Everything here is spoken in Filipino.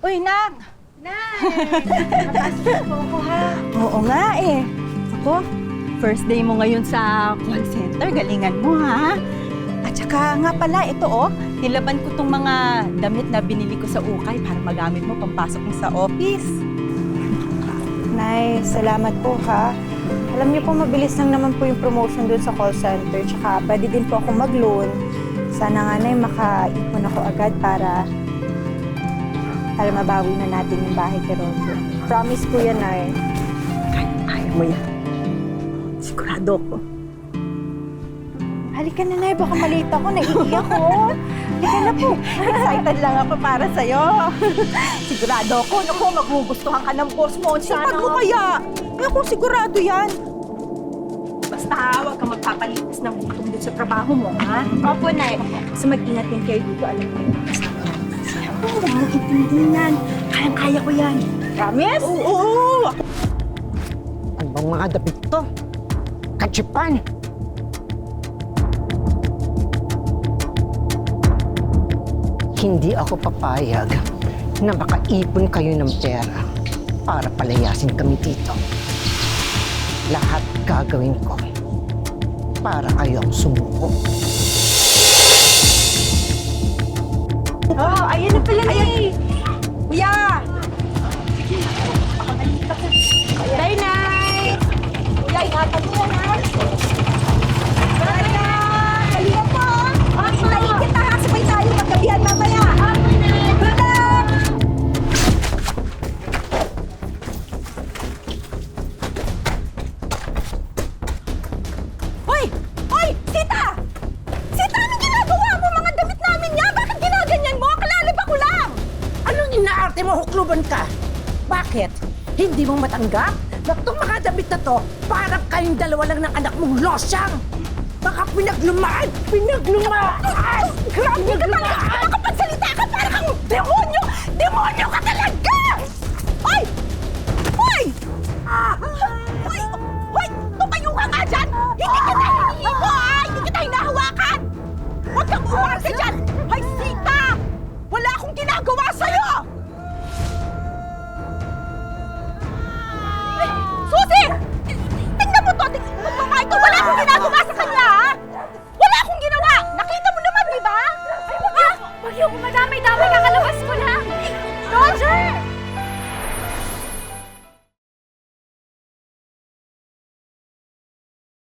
Uy, Nang! Nay! Napasok po ako, ha? Oo nga eh. Ako, first day mo ngayon sa call center. Galingan mo, ha? At saka nga pala, ito nilaban ko tong mga damit na binili ko sa ukay para magamit mo pampasok mo sa office. Nay, salamat po, ha? Alam niyo po, mabilis lang naman po yung promotion doon sa call center. Tsaka pwede din po ako mag-loan. Sana nga, Nay, makaipon ako agad para mabawi na natin yung bahay kay Rojo. Promise po yan, Nay. Kaya mo yan. Sigurado ko. Halika na, Nay. Baka malate ako. Naiiyak ako. Halika na po. Excited lang ako para sa'yo. Sigurado ako, naku, magugustuhan ka ng boss mo. Sipag mo kaya. Eh, ako sigurado yan. Basta huwag ka magpapalipas ng gutom dito sa trabaho mo, ha? Opo, Nay. So mag-ingat din kayo dito. Alam mo yung kasama natin. Oo, huwag mong intindihin yan. Kayang-kaya ko yan. Promise? Oo! Ano bang mga damit to? Katsipan! Hindi ako papayag na makaipon kayo ng pera para palayasin kami dito. Lahat gagawin ko para kayo ang sumuko. Oh, ayun na pala, Nay. Kuya! Bye, Nay. Kuya, ingatan mo yan, ha? Kuya! Halika po! Hintayin kita, ha? Sabay tayo maggabihan mamaya. Good luck! Hoy! Hoy! Sita! Sita, anong ginagawa mo? Mga damit namin niya! Bakit ginaganyan mo? Kalalaba ko lang! Anong inaarte mo, hukluban ka? Bakit? Hindi mo matanggap na itong mga damit na to, parang kayong dalawa lang ng anak mong losyang! Baka pinaglumaan! Pinaglumaan! Grabe ka talaga! Makapagsalita ka! Para kang demonyo! Demonyo ka talaga! Hoy! Hoy! Hoy! Hoy! Tumayo ka nga dyan! Hindi kita hinihigo, ha! Hindi kita hinahawakan! Huwag kang umarte dyan! Hoy, Sita! Wala akong ginagawa sa'yo! Ay, Susi! Tingnan mo to! Tingnan mo ito! Wala akong ginagawa